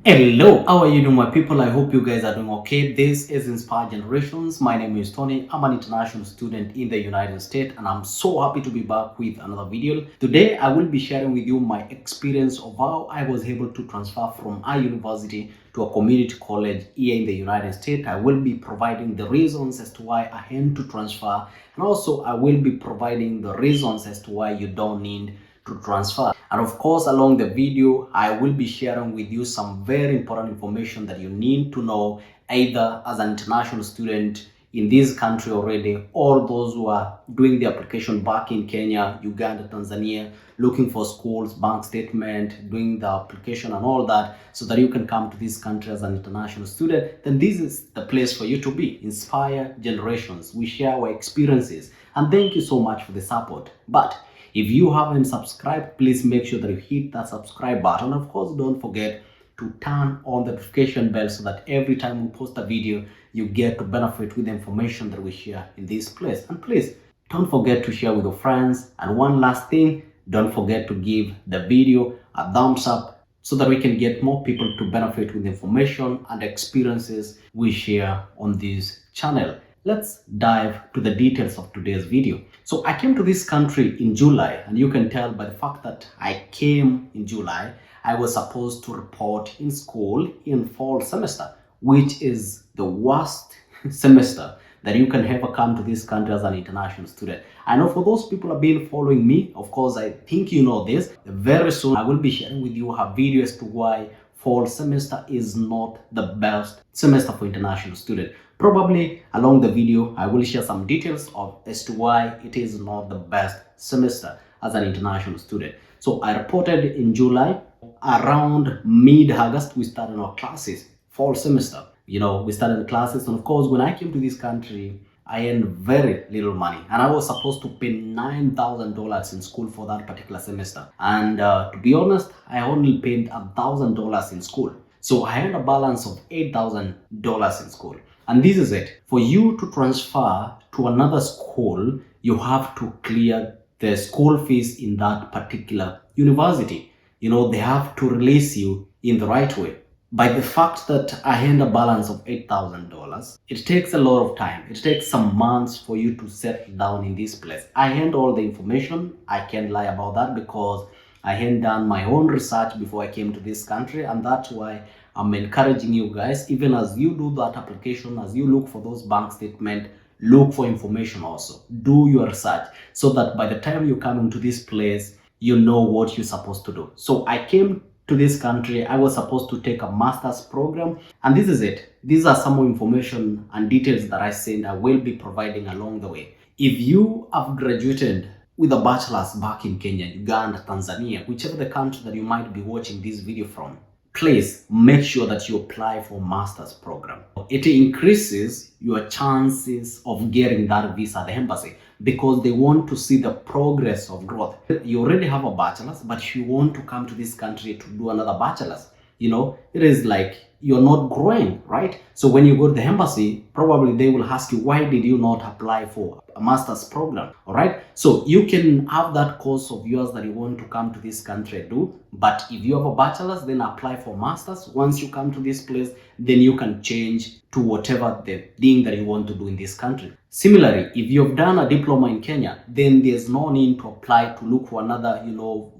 Hello, how are you doing, my people? I hope you guys are doing okay. This is Inspire Generations. My name is Tony. I'm an international student in the United States, and I'm so happy to be back with another video. Today, I will be sharing with you my experience of how I was able to transfer from a university to a community college here in the United States. I will be providing the reasons as to why I had to transfer, and also I will be providing the reasons as to why you don't need to transfer. And of course, along the video, I will be sharing with you some very important information that you need to know either as an international student in this country already, or those who are doing the application back in Kenya, Uganda, Tanzania, looking for schools, bank statement, doing the application and all that, so that you can come to this country as an international student. Then this is the place for you to be. Inspire Generations. We share our experiences, and thank you so much for the support. But if you haven't subscribed, please make sure that you hit that subscribe button. Of course, don't forget to turn on the notification bell so that every time we post a video, you get to benefit with the information that we share in this place. And please don't forget to share with your friends. And one last thing, don't forget to give the video a thumbs up so that we can get more people to benefit with the information and experiences we share on this channel. Let's dive to the details of today's video. So I came to this country in July, and you can tell by the fact that I came in July, I was supposed to report in school in fall semester, which is the worst semester that you can ever come to this country as an international student. I know for those people who have been following me, of course, I think you know this. Very soon, I will be sharing with you a video as to why fall semester is not the best semester for international students. Probably along the video, I will share some details of as to why it is not the best semester as an international student. So I reported in July. Around mid-August, we started our classes, fall semester. We started the classes, and of course, when I came to this country, I earned very little money, and I was supposed to pay $9,000 in school for that particular semester. And to be honest, I only paid $1,000 in school. So I had a balance of $8,000 in school. And this is it. For you to transfer to another school, you have to clear the school fees in that particular university. They have to release you in the right way. By the fact that I had a balance of $8,000, it takes a lot of time. It takes some months for you to settle down in this place. I had all the information. I can't lie about that because I had done my own research before I came to this country, and that's why I'm encouraging you guys, even as you do that application, as you look for those bank statements, look for information also. Do your research so that by the time you come into this place, you know what you're supposed to do. So I came to this country, I was supposed to take a master's program, and this is it. These are some more information and details that I said I will be providing along the way. If you have graduated with a bachelor's back in Kenya, Uganda, Tanzania, whichever the country that you might be watching this video from, please make sure that you apply for master's program. It increases your chances of getting that visa at the embassy because they want to see the progress of growth. You already have a bachelor's, but you want to come to this country to do another bachelor's. It is like you're not growing, right? So when you go to the embassy, probably they will ask you, why did you not apply for a master's program? All right. So you can have that course of yours that you want to come to this country do. But if you have a bachelor's, then apply for master's. Once you come to this place, then you can change to whatever the thing that you want to do in this country. Similarly, if you've done a diploma in Kenya, then there's no need to apply to look for another,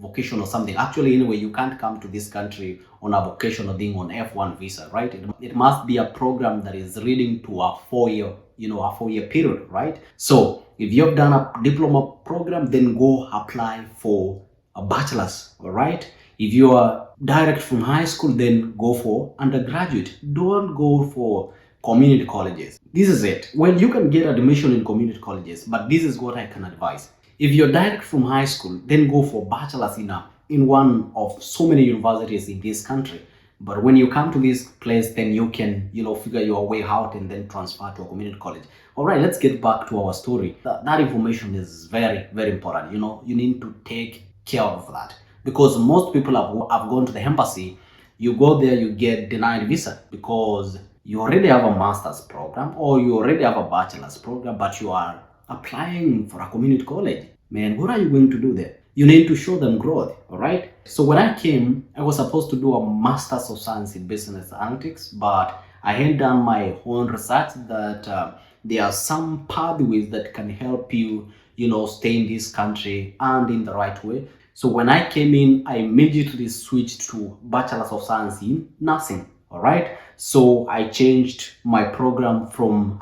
vocation or something. Actually, anyway, you can't come to this country on a vocational thing on F1 visa, right? It must be a program that is leading to a 4-year period, right? So if you've done a diploma program, then go apply for a bachelor's, all right? If you are direct from high school, then go for undergraduate. Don't go for community colleges. This is it. Well, you can get admission in community colleges, but this is what I can advise. If you're direct from high school, then go for bachelor's in one of so many universities in this country. But when you come to this place, then you can, figure your way out and then transfer to a community college. All right, let's get back to our story. That information is very, very important. You need to take care of that because most people have gone to the embassy. You go there, you get denied visa because you already have a master's program or you already have a bachelor's program, but you are applying for a community college. Man, what are you going to do there? You need to show them growth, all right? So when I came, I was supposed to do a Master's of Science in Business Analytics, but I had done my own research that there are some pathways that can help you, stay in this country and in the right way. So when I came in, I immediately switched to Bachelor's of Science in Nursing. All right. So I changed my program from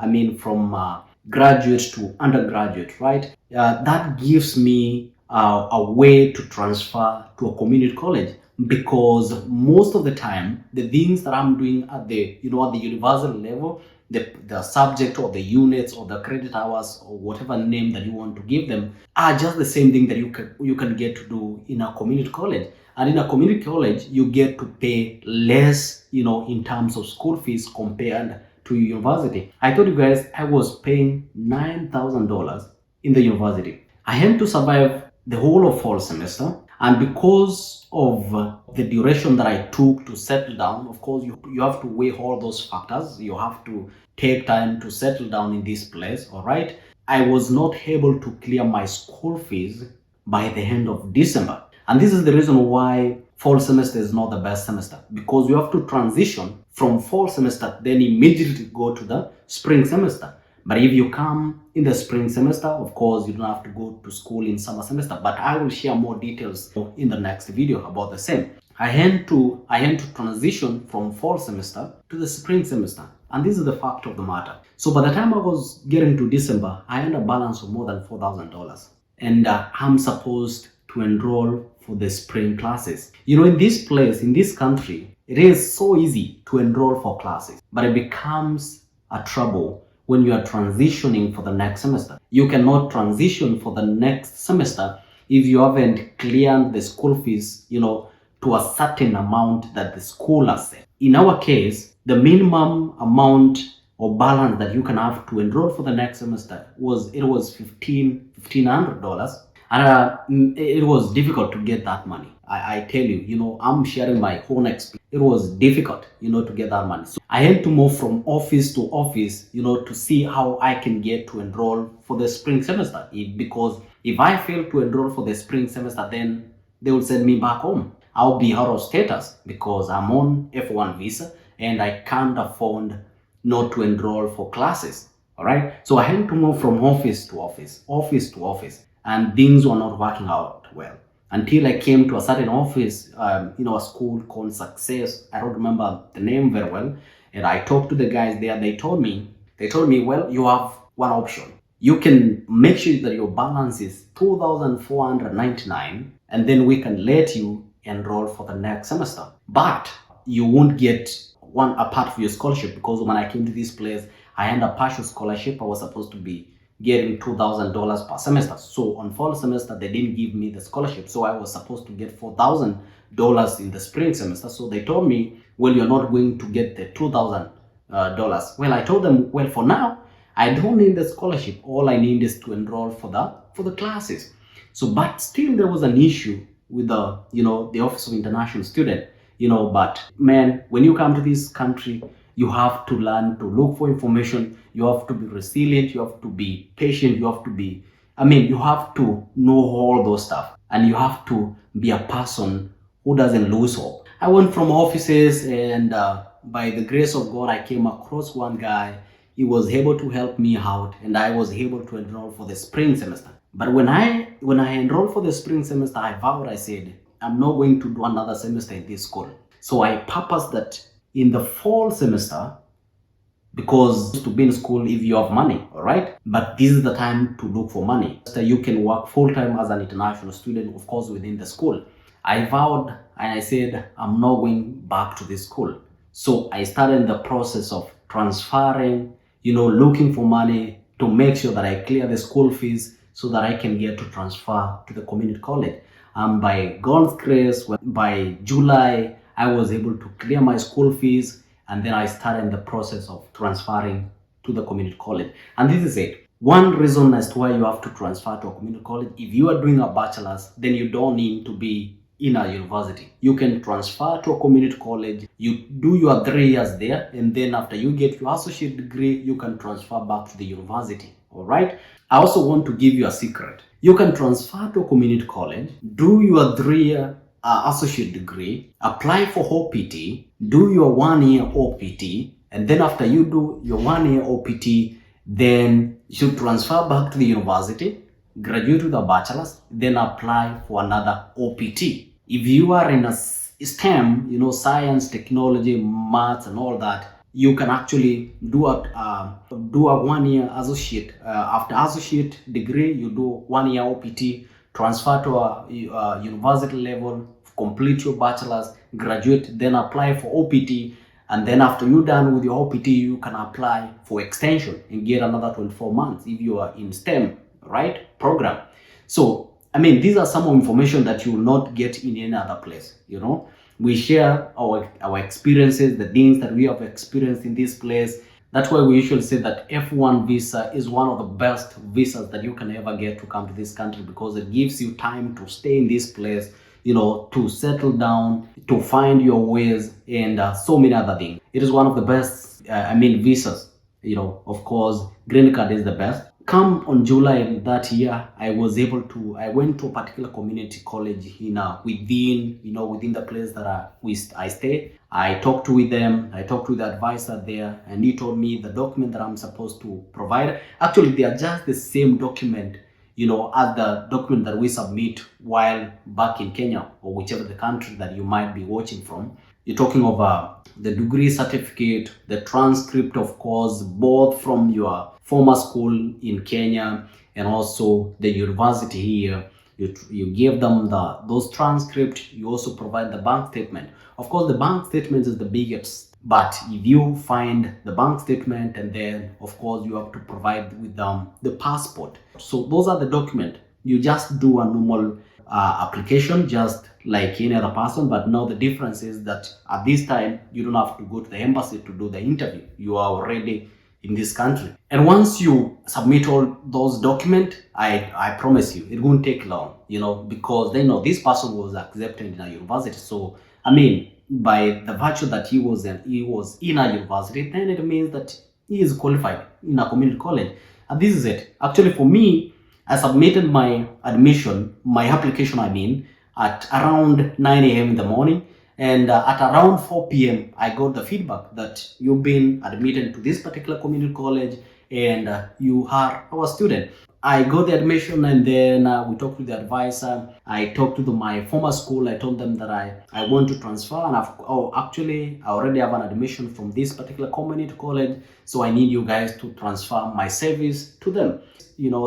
graduate to undergraduate, right? That gives me a way to transfer to a community college, because most of the time the things that I'm doing at the university level, the subject or the units or the credit hours or whatever name that you want to give them, are just the same thing that you can get to do in a community college. And in a community college, you get to pay less, in terms of school fees compared to university. I told you guys I was paying $9,000 in the university. I had to survive the whole of fall semester, and because of the duration that I took to settle down, of course, you have to weigh all those factors. You have to take time to settle down in this place, all right? I was not able to clear my school fees by the end of December. And this is the reason why fall semester is not the best semester, because you have to transition from fall semester, then immediately go to the spring semester. But if you come in the spring semester, of course, you don't have to go to school in summer semester. But I will share more details in the next video about the same. I had to transition from fall semester to the spring semester. And this is the fact of the matter. So by the time I was getting to December, I had a balance of more than $4,000. And I'm supposed to enroll for the spring classes. In this place, in this country, it is so easy to enroll for classes, but it becomes a trouble when you are transitioning for the next semester. You cannot transition for the next semester if you haven't cleared the school fees, to a certain amount that the school has set. In our case, the minimum amount or balance that you can have to enroll for the next semester was $1,500, and it was difficult to get that money. I tell you, I'm sharing my own experience. It was difficult, to get that money. So I had to move from office to office, to see how I can get to enroll for the spring semester. Because if I fail to enroll for the spring semester, then they will send me back home. I'll be out of status because I'm on F1 visa and I can't afford not to enroll for classes. All right. So I had to move from office to office, and things were not working out well until I came to a certain office, a school called Success. I don't remember the name very well. And I talked to the guys there. They told me, well, you have one option. You can make sure that your balance is $2,499, and then we can let you enroll for the next semester. But you won't get a part of your scholarship, because when I came to this place, I had a partial scholarship. I was supposed to be getting $2,000 per semester. So on fall semester, they didn't give me the scholarship. So I was supposed to get $4,000 in the spring semester. So they told me, well, you're not going to get the $2,000. Well, I told them, well, for now, I don't need the scholarship. All I need is to enroll for the classes. So, but still there was an issue with the Office of International Student, but man, when you come to this country, you have to learn to look for information. You have to be resilient. You have to be patient. You have to know all those stuff. And you have to be a person who doesn't lose hope. I went from offices, and by the grace of God, I came across one guy. He was able to help me out, and I was able to enroll for the spring semester. But when I enrolled for the spring semester, I vowed, I said, I'm not going to do another semester in this school. So I purposed that in the fall semester, because to be in school if you have money, all right? But this is the time to look for money. So you can work full-time as an international student, of course, within the school. I vowed and I said, I'm not going back to this school. So I started the process of transferring, looking for money to make sure that I clear the school fees so that I can get to transfer to the community college. And by God's grace, by July, I was able to clear my school fees, and then I started the process of transferring to the community college. And this is it. One reason as to why you have to transfer to a community college, if you are doing a bachelor's, then you don't need to be in a university. You can transfer to a community college, you do your 3 years there, and then after you get your associate degree, you can transfer back to the university. All right. I also want to give you a secret. You can transfer to a community college, do your 3-year associate degree, apply for OPT, do your 1 year OPT, and then after you do your 1 year OPT, then you should transfer back to the university, graduate with a bachelor's, then apply for another OPT. If you are in a STEM, science, technology, maths, and all that, you can actually do a 1 year associate. After associate degree, you do 1 year OPT, transfer to a university level, complete your bachelor's, graduate, then apply for OPT. And then after you're done with your OPT, you can apply for extension and get another 24 months if you are in STEM, right, program. So, these are some information that you will not get in any other place, We share our experiences, the things that we have experienced in this place. That's why we usually say that F1 visa is one of the best visas that you can ever get to come to this country, because it gives you time to stay in this place, to settle down, to find your ways, and so many other things. It is one of the best, visas. Of course, green card is the best. Come on July that year, I went to a particular community college within the place that I stay. I talked with them, I talked with the advisor there, and he told me the document that I'm supposed to provide. Actually, they are just the same document, as the document that we submit while back in Kenya, or whichever the country that you might be watching from. You're talking about the degree certificate, the transcript, of course, both from your former school in Kenya and also the university here. You give them those transcripts. You also provide the bank statement. Of course, the bank statement is the biggest. But if you find the bank statement, and then of course you have to provide with them the passport. So those are the documents. You just do a normal application, just like any other person. But now the difference is that at this time you don't have to go to the embassy to do the interview. You are already in this country. And once you submit all those documents, I promise you it won't take long, because they know this person was accepted in a university. So by the virtue that he was in a university, then it means that he is qualified in a community college. And this is it. Actually, for me, I submitted my application, at around 9 a.m. in the morning. And at around 4 p.m., I got the feedback that you've been admitted to this particular community college, and you are our student. I got the admission, and then we talked with the advisor. I talked to my former school. I told them that I want to transfer, and actually, I already have an admission from this particular community college, so I need you guys to transfer my service to them.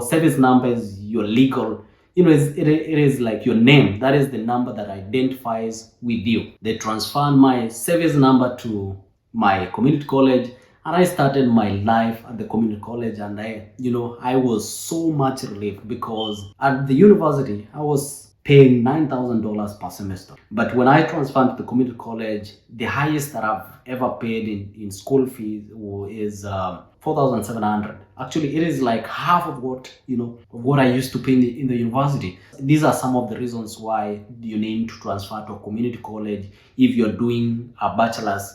Service number is your legal, it is like your name. That is the number that identifies with you. They transferred my service number to my community college, and I started my life at the community college. And I was so much relieved, because at the university I was paying $9,000 per semester. But when I transferred to the community college, the highest that I've ever paid in school fees is 4,700. Actually, it is like half of what I used to pay in the university. These are some of the reasons why you need to transfer to a community college if you're doing a bachelor's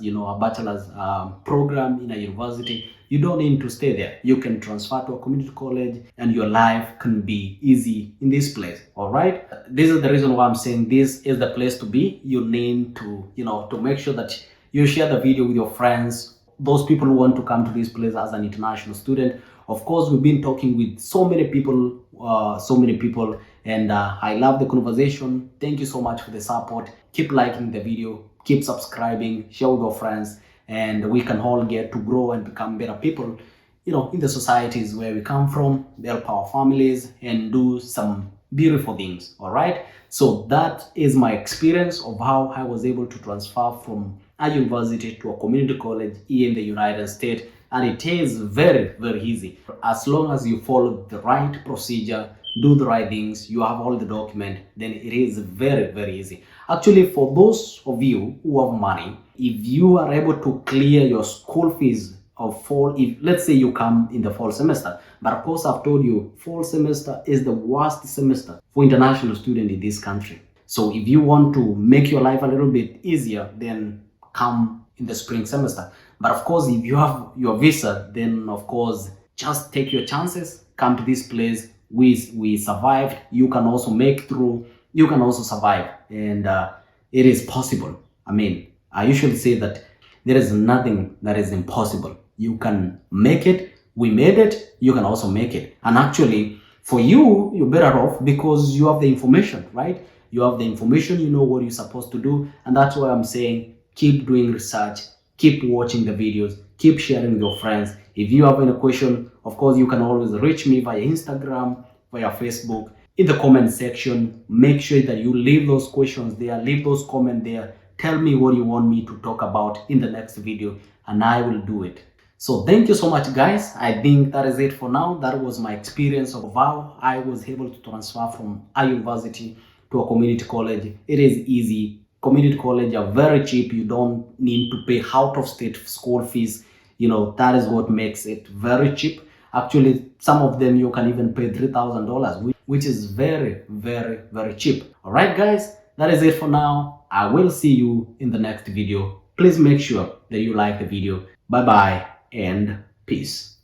program in a university. You don't need to stay there. You can transfer to a community college, and your life can be easy in this place. All right. This is the reason why I'm saying this is the place to be. You need to, to make sure that you share the video with your friends, those people who want to come to this place as an international student. Of course, we've been talking with so many people, and I love the conversation. Thank you so much for the support. Keep liking the video, keep subscribing, share with your friends, and we can all get to grow and become better people, in the societies where we come from, help our families, and do some beautiful things. All right. So that is my experience of how I was able to transfer from a university to a community college here in the United States. And it is very, very easy. As long as you follow the right procedure, do the right things, you have all the document, then it is very, very easy. Actually, for those of you who have money, if you are able to clear your school fees of fall, if let's say you come in the fall semester, but of course I've told you fall semester is the worst semester for international students in this country. So if you want to make your life a little bit easier, then come in the spring semester. But of course, if you have your visa, then of course just take your chances, come to this place. We survived. You can also make through. you can also survive, and it is possible. I mean, I usually say that there is nothing that is impossible. You can make it. We made it. You can also make it. And actually, for you, you're better off because you have the information, right? You have the information, you know what you're supposed to do. And that's why I'm saying keep doing research, keep watching the videos, keep sharing with your friends. If you have any question, of course, you can always reach me via Instagram, via Facebook, in the comment section. Make sure that you leave those questions there, leave those comments there. Tell me what you want me to talk about in the next video, and I will do it. So thank you so much, guys. I think that is it for now. That was my experience of how I was able to transfer from a university to a community college. It is easy. Community college are very cheap. You don't need to pay out of state school fees. That is what makes it very cheap. Actually, some of them you can even pay $3,000, which is very, very, very cheap. All right, guys, that is it for now. I will see you in the next video. Please make sure that you like the video. Bye bye and peace.